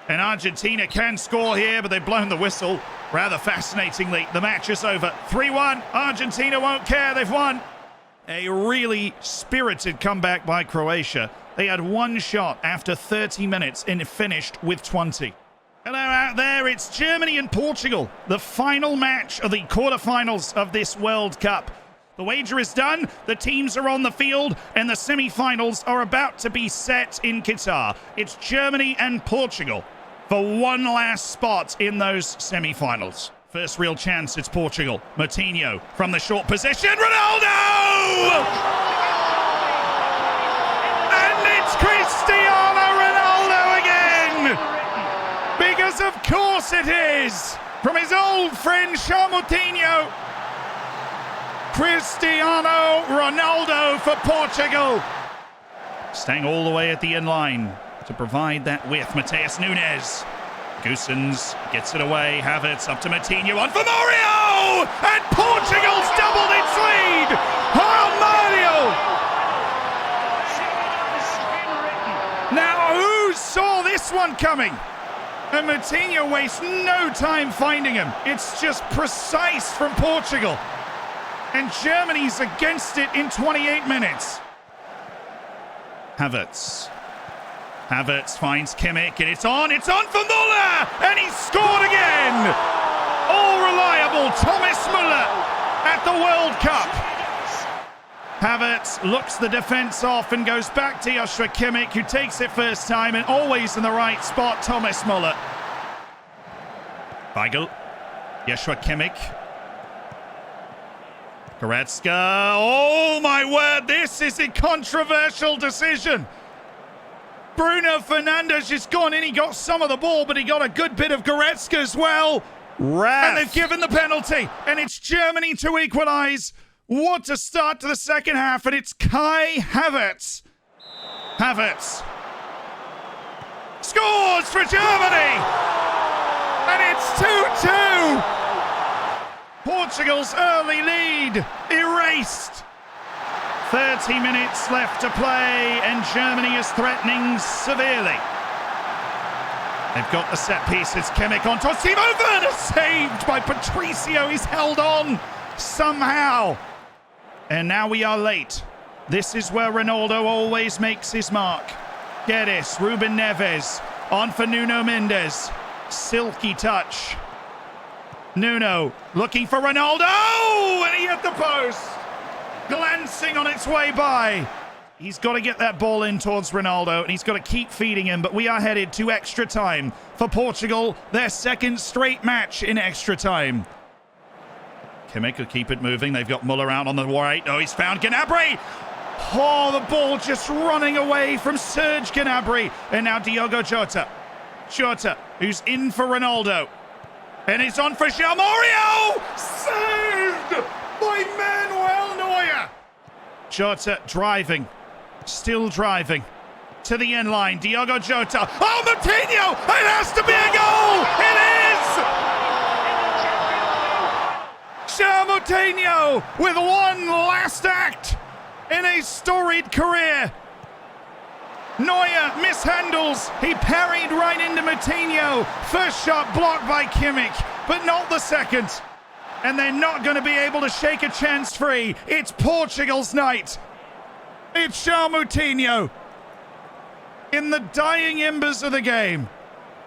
And Argentina can score here, but they've blown the whistle. Rather fascinatingly, the match is over. 3-1, Argentina won't care, they've won. A really spirited comeback by Croatia. They had one shot after 30 minutes and finished with 20. Hello out there, it's Germany and Portugal, the final match of the quarterfinals of this World Cup. The wager is done, the teams are on the field, and the semi-finals are about to be set in Qatar. It's Germany and Portugal for one last spot in those semi-finals. First real chance, it's Portugal. Moutinho from the short position, Ronaldo! And it's Cristiano Ronaldo again! Because of course it is! From his old friend Moutinho. Cristiano Ronaldo for Portugal. Staying all the way at the in-line to provide that width. Mateus Nunes. Goossens gets it away. Havertz up to Moutinho. On for Mario! And Portugal's doubled its lead! Oh, Mario! Now, who saw this one coming? And Moutinho wastes no time finding him. It's just precise from Portugal. And Germany's against it in 28 minutes. Havertz. Havertz finds Kimmich, and it's on for Muller! And he's scored again! All reliable Thomas Muller at the World Cup. Havertz looks the defence off and goes back to Joshua Kimmich, who takes it first time, and always in the right spot, Thomas Muller. Weigl. Joshua Kimmich. Goretzka. Oh my word, this is a controversial decision. Bruno Fernandes has gone in, he got some of the ball, but he got a good bit of Goretzka as well. Ref. And they've given the penalty, and it's Germany to equalise. What a start to the second half, and it's Kai Havertz. Havertz scores for Germany, and it's 2-2. Portugal's early lead erased. 30 minutes left to play, and Germany is threatening severely. They've got the set piece. It's Kimmich on towards Timo Werner, saved by Patricio. He's held on somehow. And now we are late. This is where Ronaldo always makes his mark. Guedes, Ruben Neves, on for Nuno Mendes. Silky touch. Nuno looking for Ronaldo, and he hit the post. Glancing on its way by. He's got to get that ball in towards Ronaldo, and he's got to keep feeding him, but we are headed to extra time for Portugal, their second straight match in extra time. Kimmich will keep it moving. They've got Muller out on the right. Oh, he's found Gnabry. Oh, the ball just running away from Serge Gnabry. And now Diogo Jota. Jota, who's in for Ronaldo. And it's on for João Mario. Saved by Manuel Neuer. Jota driving. Still driving. To the end line. Diogo Jota. Oh, Moutinho! It has to be a goal! It is! João Moutinho with one last act in a storied career. Neuer mishandles. He parried right into Moutinho. First shot blocked by Kimmich, but not the second. And they're not going to be able to shake a chance free. It's Portugal's night. It's João Moutinho in the dying embers of the game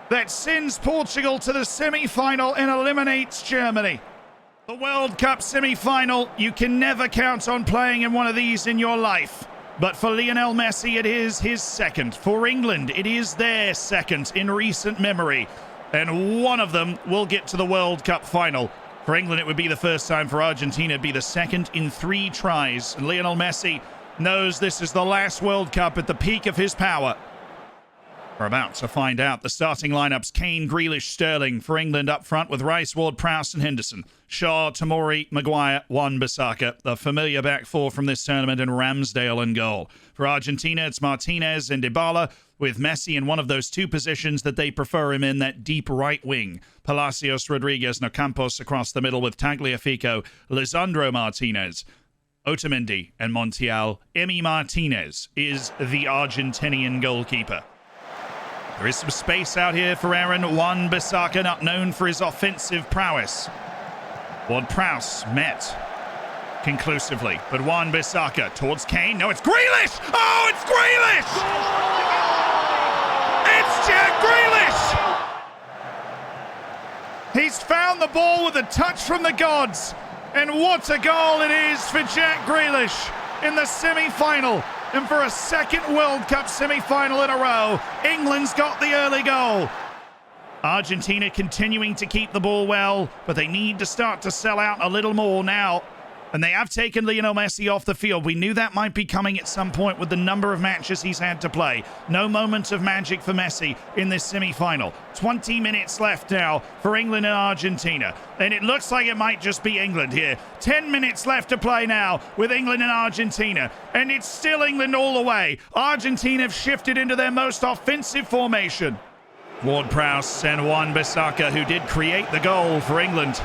that sends Portugal to the semi-final and eliminates Germany. The World Cup semi-final, you can never count on playing in one of these in your life. But for Lionel Messi, it is his second. For England, it is their second in recent memory. And one of them will get to the World Cup final. For England, it would be the first time. For Argentina, it'd be the second in 3 tries. And Lionel Messi knows this is the last World Cup at the peak of his power. We're about to find out the starting lineups. Kane, Grealish, Sterling. For England up front with Rice, Ward-Prowse and Henderson. Shaw, Tomori, Maguire, Wan-Bissaka. The familiar back four from this tournament, and Ramsdale in goal. For Argentina, it's Martinez and Dybala, with Messi in one of those 2 positions that they prefer him in, that deep right wing. Palacios, Rodriguez, Campos across the middle with Tagliafico, Lisandro Martinez, Otamendi and Montiel. Emi Martinez is the Argentinian goalkeeper. There is some space out here for Aaron Wan-Bissaka, not known for his offensive prowess. Ward-Prowse met conclusively, but Wan-Bissaka towards Kane. No, it's Grealish! Oh, it's Grealish! It's Jack Grealish! He's found the ball with a touch from the gods, and what a goal it is for Jack Grealish in the semi-final. And for a second World Cup semi-final in a row, England's got the early goal. Argentina continuing to keep the ball well, but they need to start to sell out a little more now. And they have taken Lionel Messi off the field. We knew that might be coming at some point with the number of matches he's had to play. No moment of magic for Messi in this semi-final. 20 minutes left now for England and Argentina. And it looks like it might just be England here. 10 minutes left to play now with England and Argentina. And it's still England all the way. Argentina have shifted into their most offensive formation. Ward-Prowse and Wan-Bissaka, who did create the goal for England.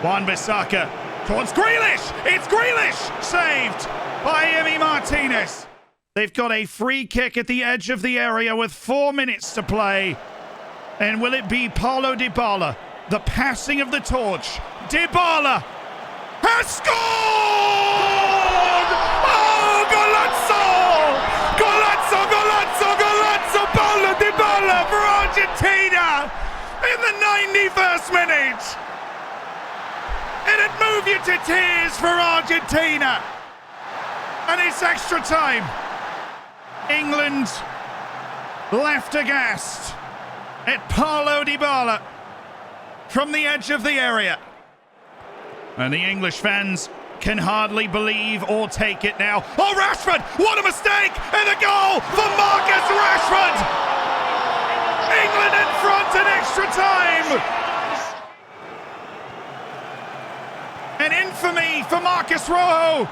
Wan-Bissaka towards Grealish! It's Grealish! Saved by Emi Martinez. They've got a free kick at the edge of the area with 4 minutes to play. And will it be Paulo Dybala? The passing of the torch. Dybala has scored! Oh, golazo! Golazo, golazo, golazo! Paulo Dybala for Argentina in the 91st minute! It'd move you to tears for Argentina. And it's extra time. England left aghast at Paulo Dybala from the edge of the area. And the English fans can hardly believe or take it now. Oh, Rashford! What a mistake! And a goal for Marcus Rashford! England in front in extra time! And infamy for Marcus Rojo,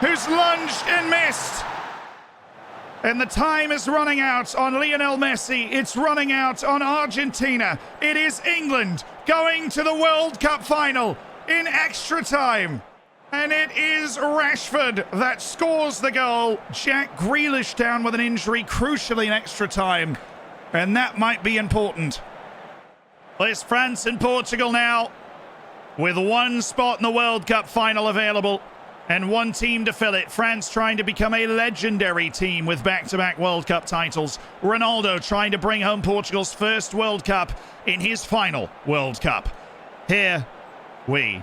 who's lunged and missed. And the time is running out on Lionel Messi. It's running out on Argentina. It is England going to the World Cup final in extra time. And it is Rashford that scores the goal. Jack Grealish down with an injury, crucially in extra time. And that might be important. Well, it's France and Portugal now, with one spot in the World Cup final available and one team to fill it. France trying to become a legendary team with back-to-back World Cup titles. Ronaldo trying to bring home Portugal's first World Cup in his final World Cup. Here we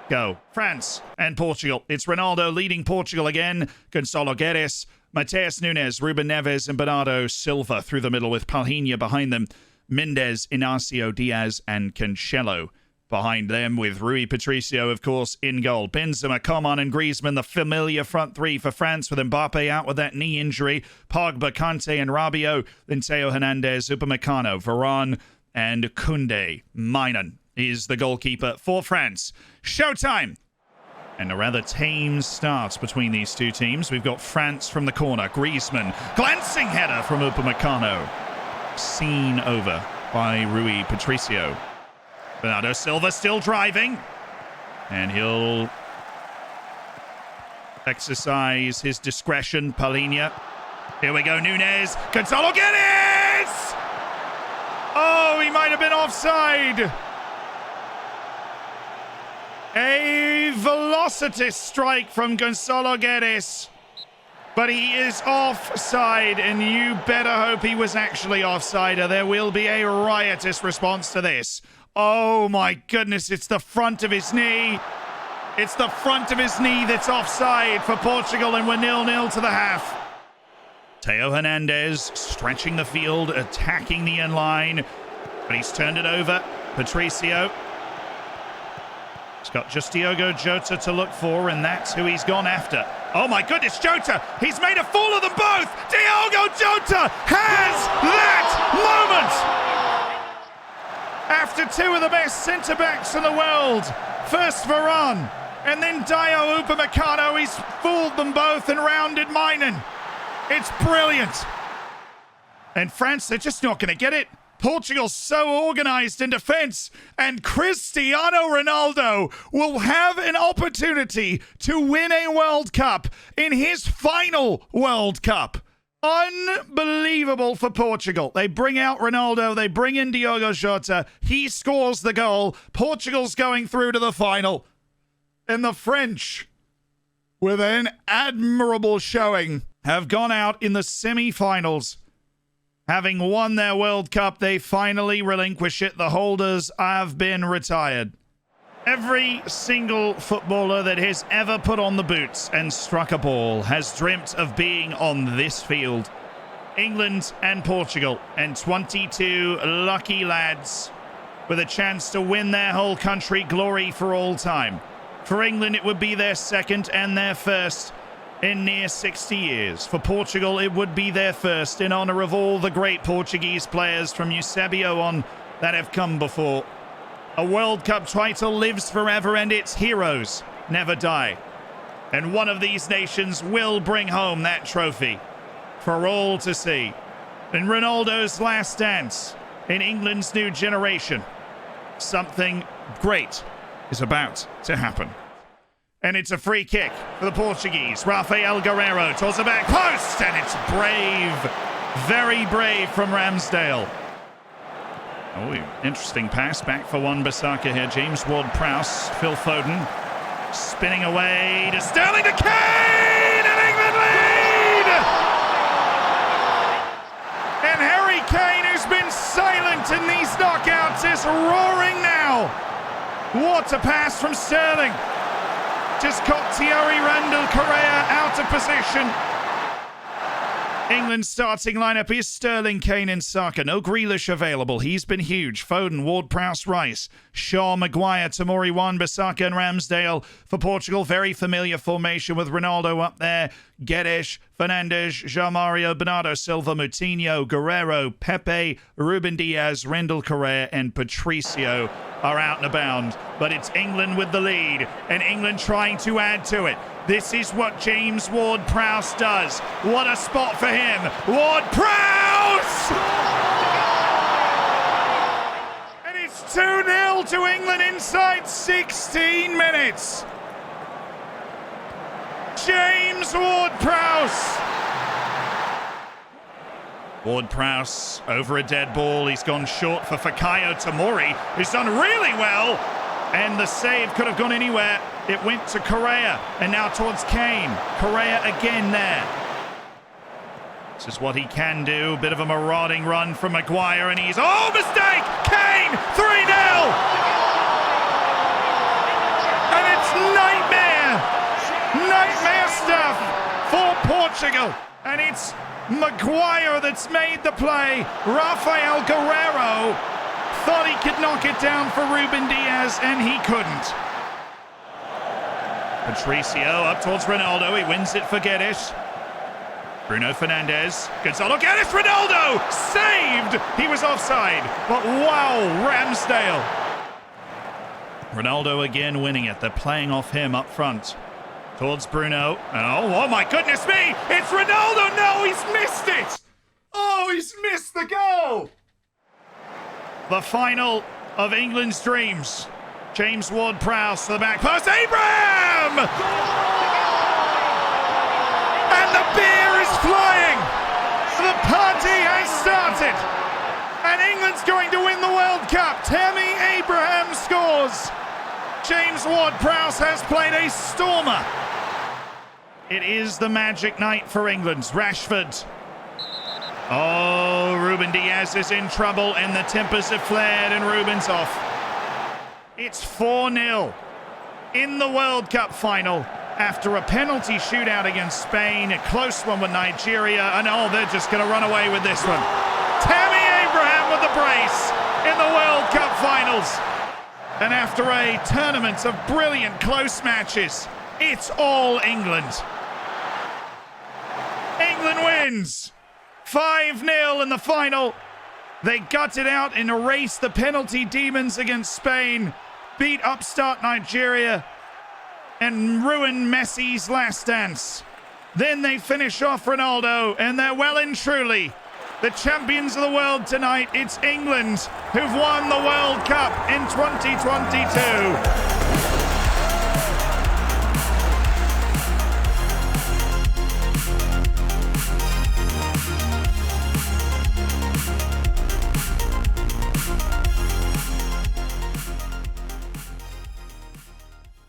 go. France and Portugal. It's Ronaldo leading Portugal again. Gonçalo Guedes, Mateus Nunes, Ruben Neves and Bernardo Silva through the middle with Palhinha behind them. Mendes, Inacio, Diaz and Cancelo behind them, with Rui Patricio, of course, in goal. Benzema, Coman and Griezmann, the familiar front three for France, with Mbappe out with that knee injury. Pogba, Kante and Rabiot. Then Theo Hernandez, Upamecano, Varane and Koundé. Mainan is the goalkeeper for France. Showtime! And a rather tame start between these two teams. We've got France from the corner. Griezmann. Glancing header from Upamecano. Seen over by Rui Patricio. Bernardo Silva still driving. And he'll exercise his discretion. Palhinha. Here we go. Nunes. Gonzalo Guedes! Oh, he might have been offside. A velocitous strike from Gonzalo Guedes. But he is offside, and you better hope he was actually offside, or there will be a riotous response to this. Oh my goodness, it's the front of his knee. It's the front of his knee that's offside for Portugal, and we're 0-0 to the half. Theo Hernandez stretching the field, attacking the end line, but he's turned it over. Patricio. He's got just Diogo Jota to look for, and that's who he's gone after. Oh my goodness, Jota! He's made a fool of them both! Diogo Jota has that moment! After two of the best centre-backs in the world, first Varane, and then Dio Upamecano, he's fooled them both and rounded Mainen. It's brilliant. And France, they're just not going to get it. Portugal's so organised in defence, and Cristiano Ronaldo will have an opportunity to win a World Cup in his final World Cup. Unbelievable for Portugal. They bring out Ronaldo, they bring in Diogo Jota, he scores the goal. Portugal's going through to the final. And the French, with an admirable showing, have gone out in the semi-finals. Having won their World Cup, they finally relinquish it. The holders have been retired. Every single footballer that has ever put on the boots and struck a ball has dreamt of being on this field. England and Portugal, and 22 lucky lads with a chance to win their whole country glory for all time. For England, it would be their second and their first in near 60 years. For Portugal, it would be their first in honour of all the great Portuguese players from Eusebio on that have come before. A World Cup title lives forever, and its heroes never die. And one of these nations will bring home that trophy for all to see. In Ronaldo's last dance in England's new generation, something great is about to happen. And it's a free kick for the Portuguese. Rafael Guerreiro towards the back post, and it's brave, very brave from Ramsdale. Oh, interesting pass back for Wan-Bissaka here. James Ward-Prowse, Phil Foden, spinning away to Sterling, to Kane, and England lead! And Harry Kane, who's been silent in these knockouts, is roaring now. What a pass from Sterling. Just caught Thierry Randall Correa out of position. England's starting lineup is Sterling, Kane and Saka. No Grealish available. He's been huge. Foden, Ward-Prowse, Rice, Shaw, Maguire, Tamori, Wan-Bissaka and Ramsdale. For Portugal, very familiar formation with Ronaldo up there. Guedes, Fernandes, João Mario, Bernardo Silva, Moutinho, Guerreiro, Pepe, Ruben Diaz, Randall Correa and Patricio are out and about. But it's England with the lead, and England trying to add to it. This is what James Ward-Prowse does. What a spot for him. Ward-Prowse! And it's 2-0 to England inside 16 minutes. James Ward-Prowse. Ward-Prowse over a dead ball. He's gone short for Fikayo Tomori, who's done really well. And the save could have gone anywhere. It went to Correa, and now towards Kane. Correa again there. This is what he can do. Bit of a marauding run from Maguire, and he's... Oh, mistake! Kane! 3-0! And it's nightmare stuff for Portugal. And it's Maguire that's made the play. Rafael Guerreiro thought he could knock it down for Ruben Diaz, and he couldn't. Patricio up towards Ronaldo. He wins it for Guedes. Bruno Fernandes. Gonzalo Guedes. Ronaldo! Saved! He was offside. But wow, Ramsdale. Ronaldo again winning it. They're playing off him up front. Towards Bruno. Oh my goodness me! It's Ronaldo! No, he's missed it! Oh, he's missed the goal! The final of England's dreams. James Ward-Prowse to the back post. Abraham! And the beer is flying! The party has started! And England's going to win the World Cup. Tammy Abraham scores. James Ward-Prowse has played a stormer. It is the magic night for England. Rashford. Oh, Ruben Diaz is in trouble and the tempers have flared and Ruben's off. It's 4-0 in the World Cup final after a penalty shootout against Spain, a close one with Nigeria, and they're just going to run away with this one. Tammy Abraham with the brace in the World Cup finals. And after a tournament of brilliant close matches, it's all England. England wins 5-0 in the final. They gutted out and erased the penalty demons against Spain, beat upstart Nigeria, and ruined Messi's last dance. Then they finish off Ronaldo, and they're well and truly the champions of the world tonight. It's England who've won the World Cup in 2022.